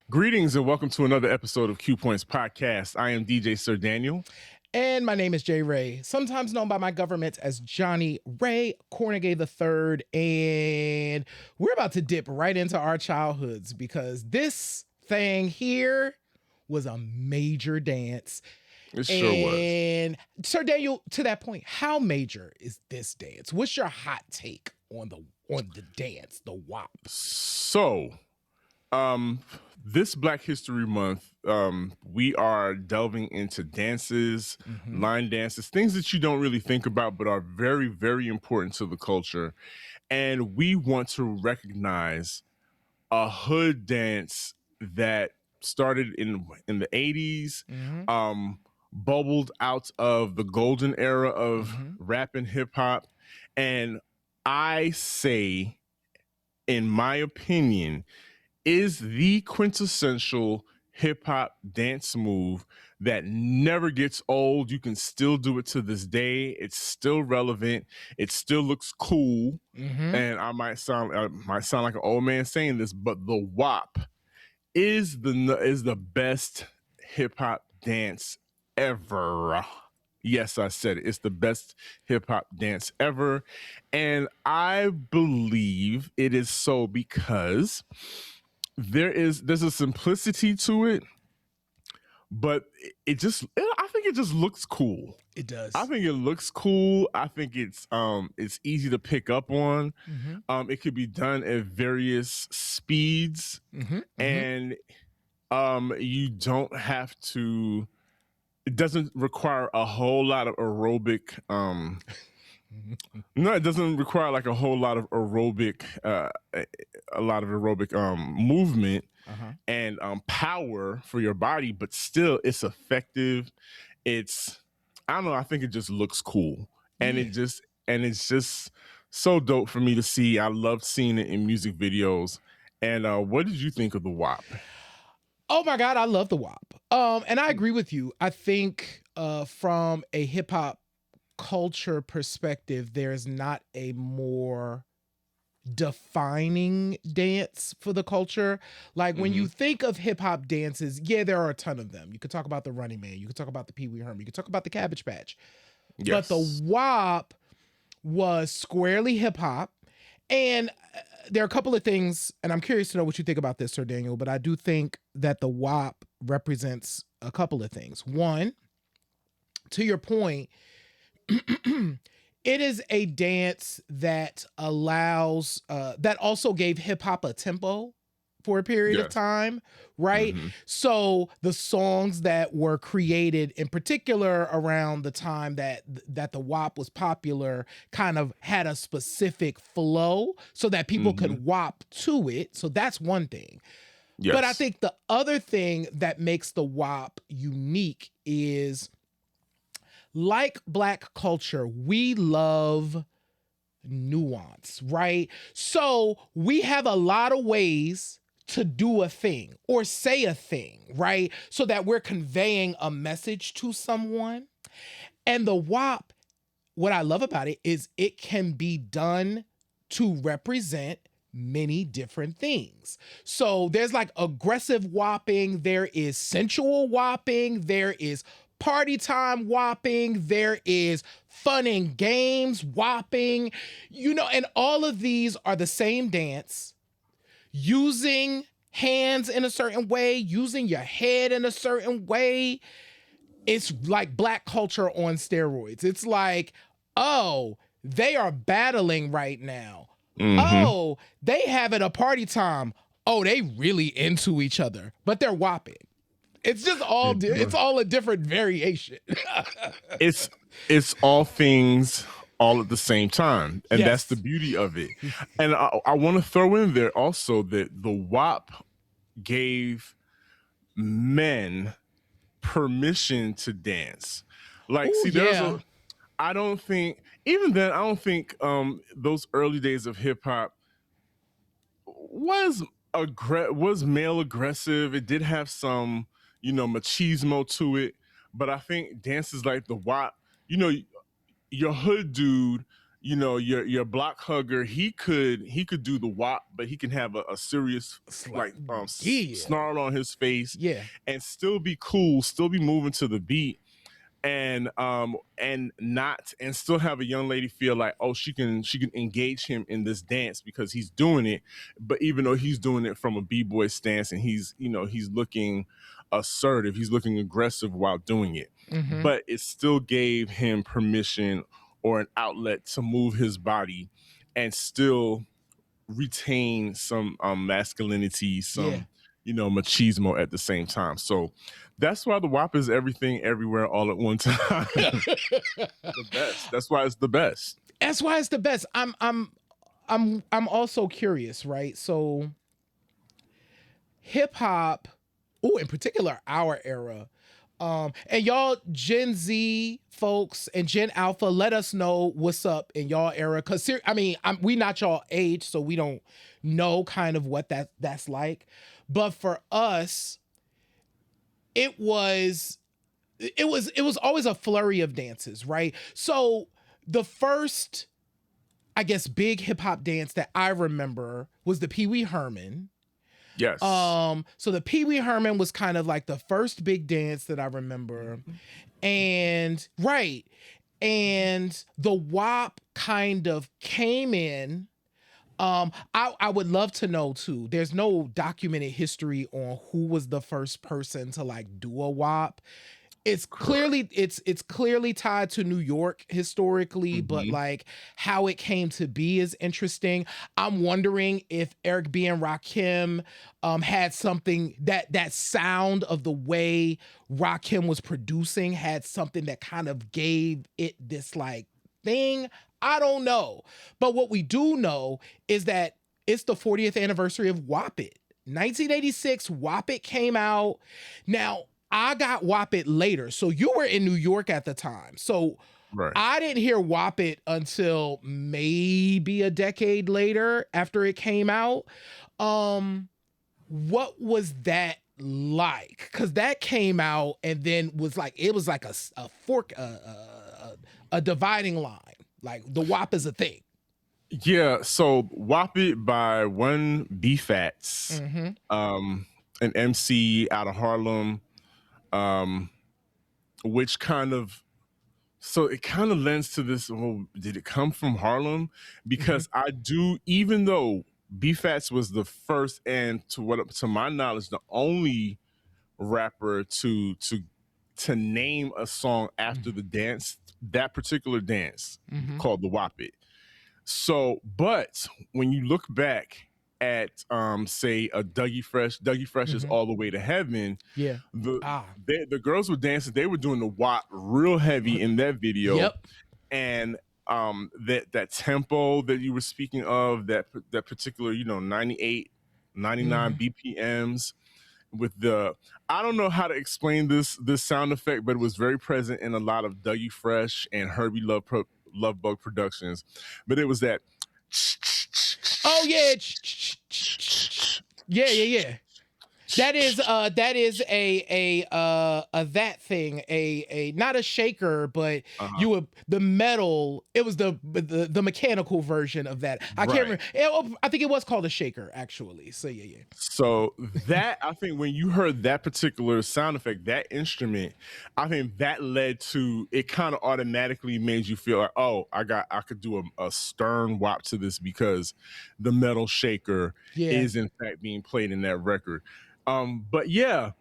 Greetings and welcome to another episode of Q Points Podcast. I am DJ Sir Daniel. And my name is Jay Ray, sometimes known by my government as Johnny Ray Cornegay III. And we're about to dip right into our childhoods because this thing here was a major dance. It sure was. And Sir Daniel, to that point, how major is this dance? What's your hot take on the dance, the WOP? So, this Black History Month, we are delving into dances, line dances, things that you don't really think about, but are very, very important to the culture. And we want to recognize a hood dance that started in the 80s, bubbled out of the golden era of rap and hip hop. And I say, in my opinion, is the quintessential hip hop dance move that never gets old. You can still do it to this day. It's still relevant. It still looks cool. And I might sound like an old man saying this, but the WOP is the best hip hop dance ever. Yes, I said it. It's the best hip hop dance ever. And I believe it is so because there's a simplicity to it, but I think it just looks cool. It does. I think it looks cool. I think it's easy to pick up on. It could be done at various speeds, and you don't have to. It doesn't require a whole lot of aerobic. No, it doesn't require like a whole lot of aerobic, movement and power for your body, but still it's effective. I don't know. I think it just looks cool, and it's just so dope for me to see. I loved seeing it in music videos. And what did you think of the WOP? Oh my God, I love the WOP. And I agree with you. I think from a hip hop culture perspective, there's not a more defining dance for the culture. Like when you think of hip hop dances, yeah, there are a ton of them. You could talk about the Running Man, you could talk about the Pee Wee Herman, you could talk about the Cabbage Patch. Yes. But the WOP was squarely hip hop. And there are a couple of things, and I'm curious to know what you think about this, Sir Daniel, but I do think that the WOP represents a couple of things. One, to your point, it is a dance that allows, that also gave hip hop a tempo for a period of time, right? So the songs that were created in particular around the time that the WOP was popular kind of had a specific flow so that people could WOP to it. So that's one thing. Yes. But I think the other thing that makes the WOP unique is, like Black culture, we love nuance, right? So we have a lot of ways to do a thing or say a thing, right? So that we're conveying a message to someone. And the WOP, what I love about it is it can be done to represent many different things. So there's like aggressive WOPing, there is sensual WOPing, there is party time WOPing, there is fun and games WOPing, and all of these are the same dance, using hands in a certain way, using your head in a certain way. It's like Black culture on steroids. It's like, oh, they are battling right now. Oh, they having a party time. Oh, they really into each other, but they're WOPing. It's just it's all a different variation. It's all things all at the same time. And that's the beauty of it. And I want to throw in there also that the WOP gave men permission to dance. Like, I don't think, even then, I don't think those early days of hip hop was male aggressive. It did have some, machismo to it. But I think dances like the WOP, your hood dude, you know, your block hugger, he could do the wop, but he can have a serious like Yeah. snarl on his face, Yeah. and still be cool, still be moving to the beat, and not and still have a young lady feel like, oh, she can engage him in this dance because he's doing it, but even though he's doing it from a b-boy stance, and he's, you know, he's looking assertive, he's looking aggressive while doing it, but it still gave him permission or an outlet to move his body and still retain some masculinity, some, you know, machismo at the same time. So that's why the WOP is everything everywhere all at one time. The best. That's why it's the best. That's why it's the best. I'm also curious, right? So hip hop, in particular our era, and y'all Gen Z folks and Gen Alpha, let us know what's up in y'all era. Cause I mean, we not y'all age, so we don't know kind of what that's like. But for us, it was always a flurry of dances, right? So the first, I guess, big hip hop dance that I remember was the Pee Wee Herman. Yes. So the Pee Wee Herman was kind of like the first big dance that I remember. And and the WOP kind of came in. I would love to know too. There's no documented history on who was the first person to like do a WOP. It's clearly tied to New York historically, but like how it came to be is interesting. I'm wondering if Eric B and Rakim had something that sound of the way Rakim was producing had something that kind of gave it this like thing. I don't know. But what we do know is that it's the 40th anniversary of Woppit. 1986, Woppit came out. Now, I got Woppit later. So you were in New York at the time. So I didn't hear Woppit until maybe a decade later after it came out. What was that like? Because that came out and then was like, it was like a fork, a dividing line. Like the WOP is a thing. Yeah, so Woppit by one B-Fats, an MC out of Harlem, which kind of, so it kind of lends to this, well, did it come from Harlem? Because I do, even though B-Fats was the first and to my knowledge, the only rapper to name a song after the dance, that particular dance called the Woppit. So, but when you look back at say a Dougie Fresh is All the Way to Heaven. Yeah. The girls were dancing, they were doing the WOP real heavy in that video. Yep. And that tempo that you were speaking of, that particular, you know, 98, 99 BPMs with the, I don't know how to explain this sound effect, but it was very present in a lot of Dougie Fresh and Herbie Love Bug productions. But it was that, oh yeah, yeah. That is a that thing, a not a shaker, but you would the metal. It was the mechanical version of that. I can't remember. I think it was called a shaker actually. So yeah. So that, I think when you heard that particular sound effect, that instrument, I think that led to, it kind of automatically made you feel like, oh, I could do a stern WOP to this because the metal shaker is in fact being played in that record. But yeah,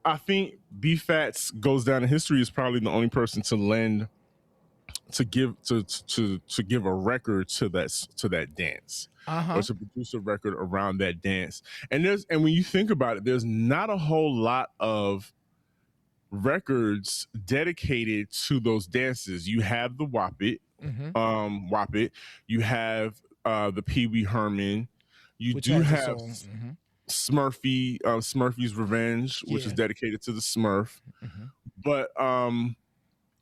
I think B-Fats goes down in history as probably the only person to give a record to that dance, or to produce a record around that dance. And when you think about it, there's not a whole lot of records dedicated to those dances. You have the Woppit, Woppit. You have the Pee Wee Herman. You do have Smurfy's Revenge, which is dedicated to the Smurf. But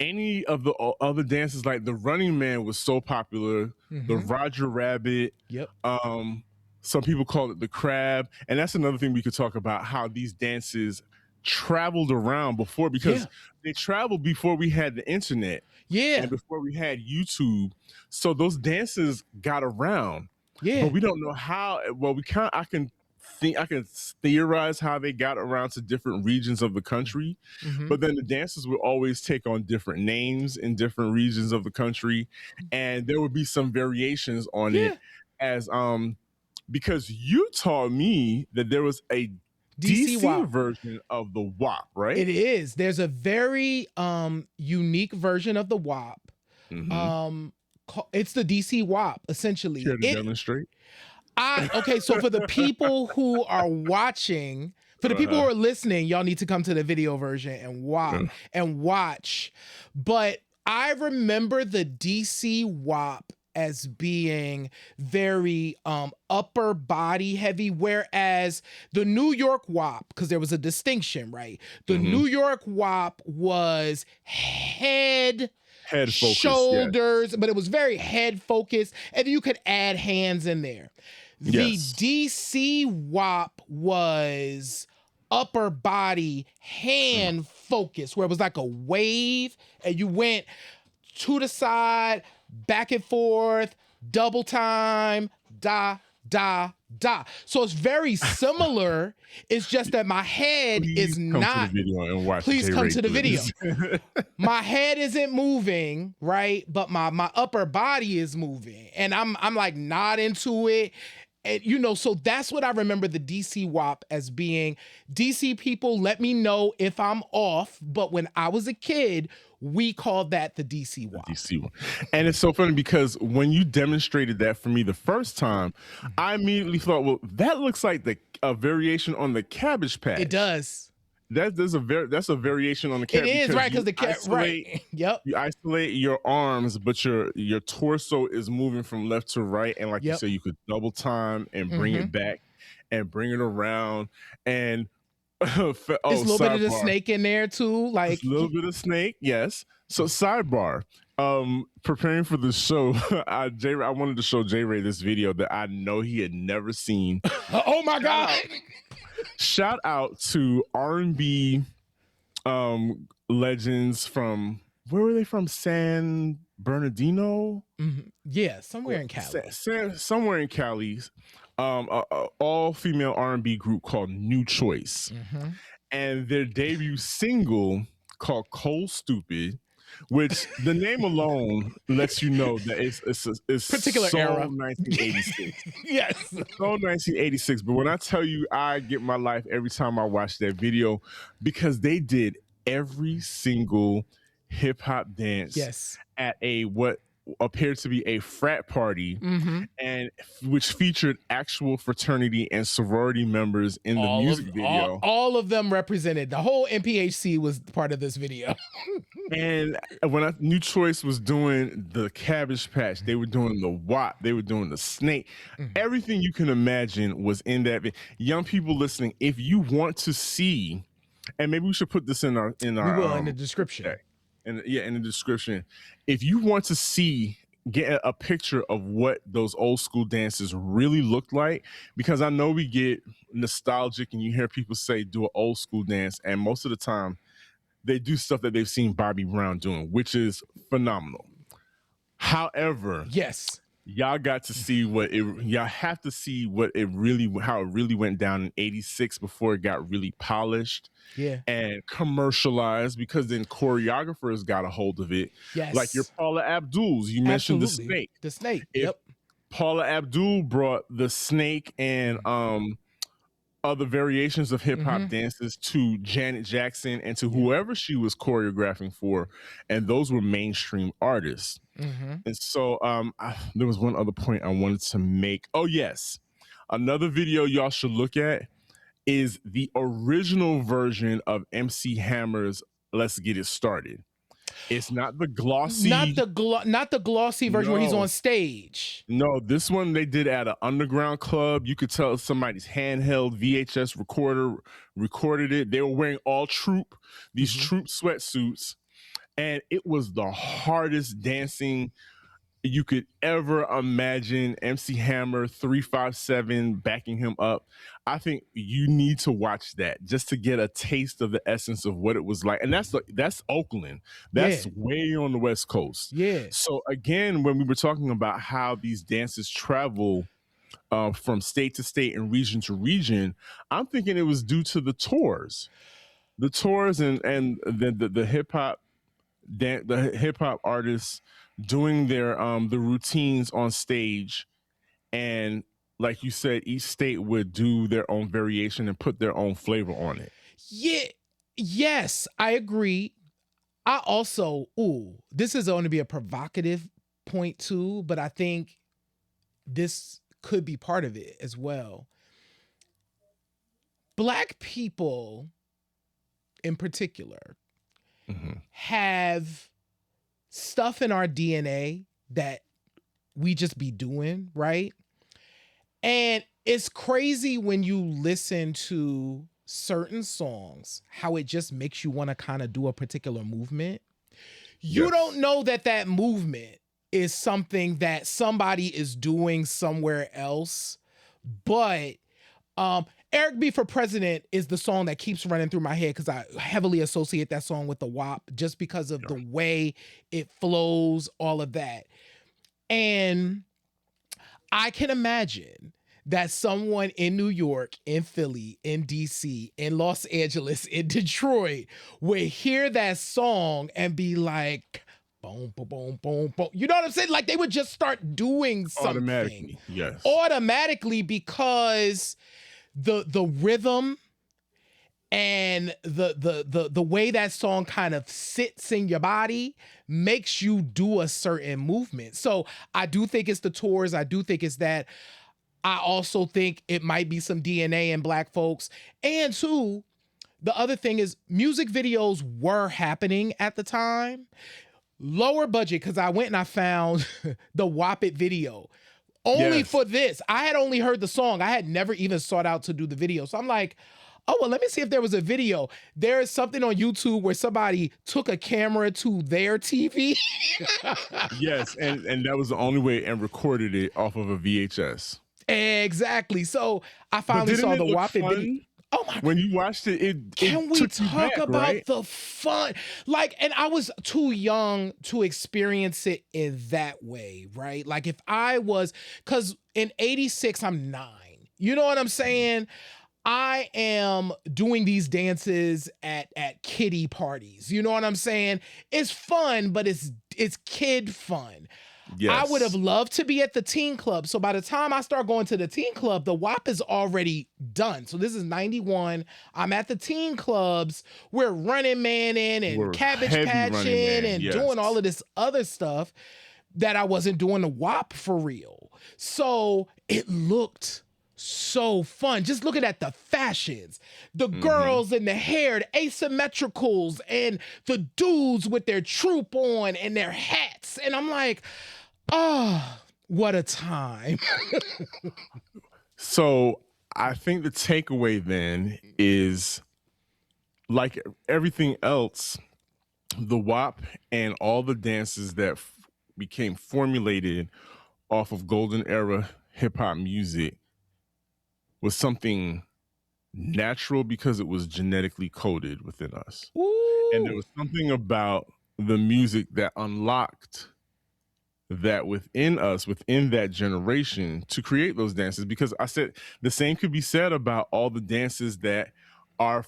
any of the other dances, like the Running Man was so popular, the Roger Rabbit, some people call it the Crab. And that's another thing we could talk about, how these dances traveled around before, because they traveled before we had the internet and before we had YouTube. So those dances got around, but we don't know how. Well, I can theorize how they got around to different regions of the country, but then the dances would always take on different names in different regions of the country, and there would be some variations on it, as because you taught me that there was a DC version of the Wop, right? It is. There's a very unique version of the Wop. It's the DC Wop, essentially. Care to demonstrate? Okay, so for the people who are watching, for the people who are listening, y'all need to come to the video version and watch. But I remember the DC Wop as being very upper body heavy, whereas the New York Wop, because there was a distinction, right? The New York Wop was head focused, shoulders, but it was very head focused, and you could add hands in there. The DC Wop was upper body hand focused, where it was like a wave, and you went to the side, back and forth, double time, da, da, da. So it's very similar. It's just that my head is not. Please come to the video. My head isn't moving, right? But my upper body is moving, and I'm like nodding to it. And, you know, so that's what I remember the DC Wop as being. DC people, let me know if I'm off. But when I was a kid, we called that the DC Wop. DC Wop. And it's so funny because when you demonstrated that for me the first time, I immediately thought, well, that looks like a variation on the Cabbage Patch. It does. That's a variation on the Cabbage. It is, right? Because the right. Yep. You isolate your arms, but your torso is moving from left to right, and like you said, you could double time and bring it back and bring it around, and there's a little bit of the snake in there too, like a little bit of snake, yes. So sidebar, preparing for the show, I wanted to show J Ray this video that I know he had never seen. Oh my God. Shout out to R&B legends from, where were they from? San Bernardino? Yeah, somewhere in Cali. Somewhere in Cali. All-female R&B group called New Choice. And their debut single called Cold Stupid, which the name alone lets you know that it's particular so era. 1986. Yes. So 1986. But when I tell you, I get my life every time I watch that video, because they did every single hip hop dance at what appeared to be a frat party, and which featured actual fraternity and sorority members in the music video. All of them represented. The whole NPHC was part of this video. And when New Choice was doing the Cabbage Patch, they were doing the Wop, they were doing the snake. Everything you can imagine was in that video. Young people listening, if you want to see, and maybe we should put this in our we will in the description. In the description. If you want to get a picture of what those old school dances really looked like, because I know we get nostalgic and you hear people say do an old school dance, and most of the time they do stuff that they've seen Bobby Brown doing, which is phenomenal. However, y'all got to see y'all have to see how it really went down in 86 before it got really polished and commercialized, because then choreographers got a hold of it. Like your Paula Abduls. You mentioned the snake. The snake. Paula Abdul brought the snake and other variations of hip hop dances to Janet Jackson and to whoever she was choreographing for, and those were mainstream artists. And so there was one other point I wanted to make. Oh yes, another video y'all should look at is the original version of MC Hammer's "Let's Get It Started." It's not the glossy, not the glossy version where he's on stage. No, this one they did at an underground club. You could tell somebody's handheld VHS recorder recorded it. They were wearing all these troop sweatsuits, and it was the hardest dancing you could ever imagine. MC Hammer 357 backing him up. I think you need to watch that just to get a taste of the essence of what it was like. And that's Oakland. That's Yeah. way on the West Coast. Yeah. So again, when we were talking about how these dances travel from state to state and region to region, I'm thinking it was due to the tours and the hip hop the hip hop artists doing their the routines on stage, and like you said, each state would do their own variation and put their own flavor on it. Yeah. Yes, I agree. I also, this is going to be a provocative point too, but I think this could be part of it as well. Black people in particular have stuff in our DNA that we just be doing, right? And it's crazy when you listen to certain songs, how it just makes you want to kind of do a particular movement. You don't know that movement is something that somebody is doing somewhere else, but Eric B for President is the song that keeps running through my head because I heavily associate that song with the WAP just because of the way it flows, all of that. And I can imagine that someone in New York, in Philly, in DC, in Los Angeles, in Detroit would hear that song and be like, boom, boom, boom, boom, boom. You know what I'm saying? Like they would just start doing something. Automatically, yes. Automatically, because the rhythm and the way that song kind of sits in your body makes you do a certain movement. So I do think it's the tours. I do think it's that. I also think it might be some DNA in Black folks. And two, the other thing is music videos were happening at the time. Lower budget, because I went and I found the Woppit video. Only for this. I had only heard the song. I had never even sought out to do the video. So I'm like, oh, well, let me see if there was a video. There is something on YouTube where somebody took a camera to their TV. Yes, and that was the only way, and recorded it off of a VHS. Exactly. So I finally saw the Woppit video. Oh my God. When you watched it, Can we talk about the fun? Like, and I was too young to experience it in that way, right? Like if I was, because in 86, I'm 9. You know what I'm saying? I am doing these dances at kiddie parties. You know what I'm saying? It's fun, but it's kid fun. Yes. I would have loved to be at the teen club. So by the time I start going to the teen club, the WAP is already done. So this is 91. I'm at the teen clubs. We're running man-in and cabbage patching and doing all of this other stuff that I wasn't doing the WAP for real. So it looked so fun. Just looking at the fashions, the girls in the hair, the asymmetricals, and the dudes with their troop on and their hats. And I'm like, oh, what a time. So I think the takeaway then is, like everything else, the WAP and all the dances that became formulated off of golden era hip hop music was something natural because it was genetically coded within us. Ooh. And there was something about the music that unlocked that within us, within that generation, to create those dances. Because I said the same could be said about all the dances that our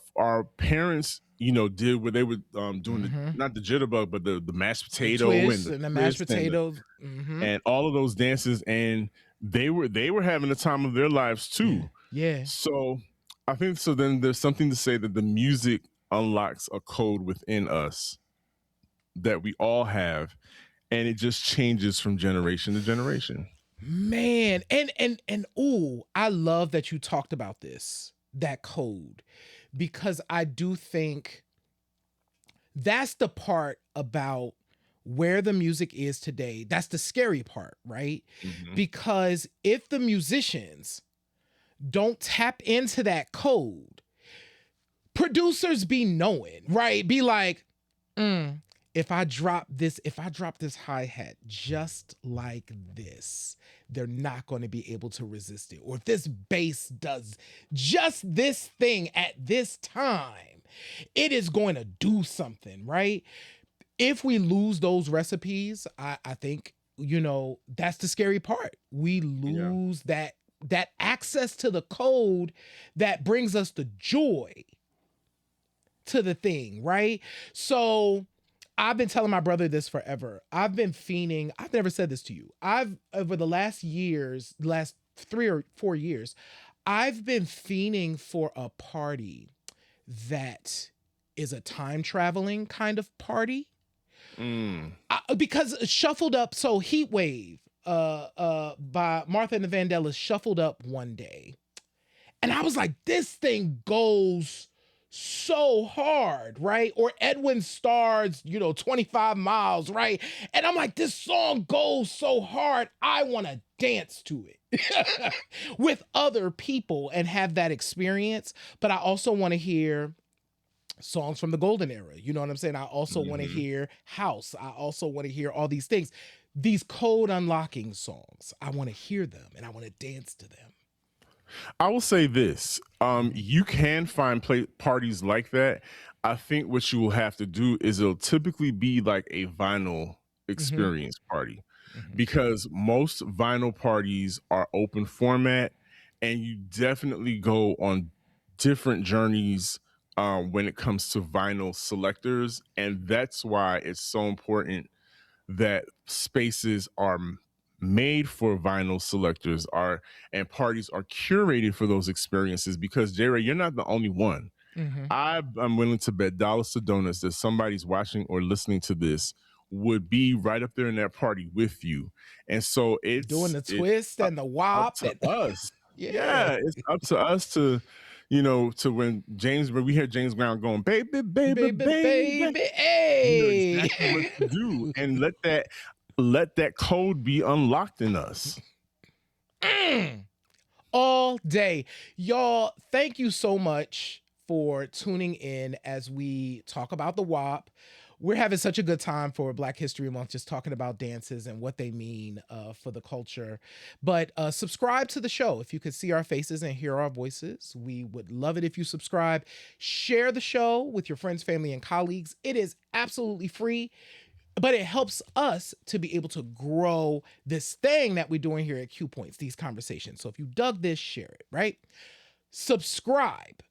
parents, you know, did, where they were doing the, not the jitterbug, but the mashed potato and the mashed potatoes and all of those dances, and they were having the time of their lives too. Yeah. So I think so. Then there's something to say that the music unlocks a code within us that we all have, and it just changes from generation to generation. Man, and ooh, I love that you talked about this, that code, because I do think that's the part about where the music is today. That's the scary part, right? Because if the musicians don't tap into that code, producers be knowing, right? Be like, if I drop this hi-hat just like this, they're not going to be able to resist it. Or if this bass does just this thing at this time, it is going to do something, right? If we lose those recipes, I think, that's the scary part. We Yeah. lose that access to the code that brings us the joy to the thing, right? So I've been telling my brother this forever. I've been fiending. I've never said this to you. I've over the last 3 or 4 years, I've been fiending for a party that is a time traveling kind of party. Because Shuffled Up, so Heat Wave by Martha and the Vandellas shuffled up one day. And I was like, this thing goes so hard, right? Or Edwin Starr's, 25 miles, right? And I'm like, this song goes so hard, I want to dance to it with other people and have that experience. But I also want to hear songs from the golden era. You know what I'm saying? I also want to hear house. I also want to hear all these things. These code unlocking songs. I want to hear them and I want to dance to them. I will say this. You can find parties like that. I think what you will have to do is it'll typically be like a vinyl experience party, because most vinyl parties are open format, and you definitely go on different journeys when it comes to vinyl selectors. And that's why it's so important that spaces are made for vinyl selectors and parties are curated for those experiences, because J-Ray, you're not the only one. I'm willing to bet dollars to donuts that somebody's watching or listening to this would be right up there in that party with you. And so it's doing the twist and the wop up to us. Yeah, it's up to us to to when we hear James Brown going, baby, baby, baby, hey, you know exactly what to do, and let that code be unlocked in us. All day. Y'all, thank you so much for tuning in as we talk about the WOP. We're having such a good time for Black History Month, just talking about dances and what they mean for the culture. But subscribe to the show. If you could see our faces and hear our voices, we would love it if you subscribe. Share the show with your friends, family, and colleagues. It is absolutely free, but it helps us to be able to grow this thing that we're doing here at Q Points, these conversations. So if you dug this, share it, right? Subscribe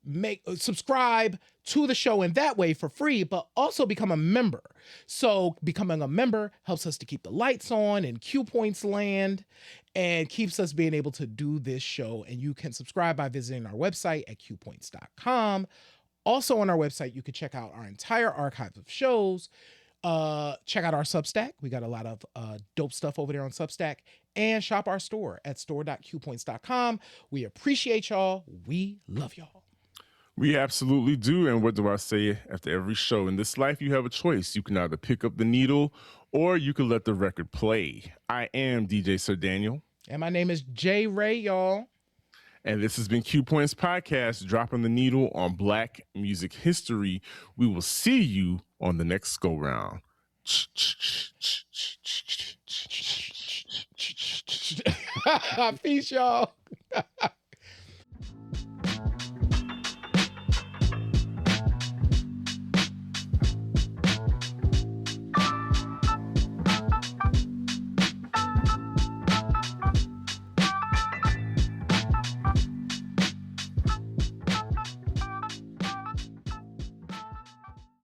to the show in that way for free, but also become a member. So becoming a member helps us to keep the lights on in Q Points land and keeps us being able to do this show. And you can subscribe by visiting our website at qpoints.com. Also on our website, you can check out our entire archive of shows. Check out our Substack. We got a lot of dope stuff over there on Substack, and shop our store at store.qpoints.com. We appreciate y'all. We love y'all. We absolutely do. And what do I say after every show? In this life, you have a choice. You can either pick up the needle or you can let the record play. I am DJ Sir Daniel. And my name is J Ray, y'all. And this has been Q Points Podcast, dropping the needle on Black music history. We will see you on the next go round. Peace, y'all.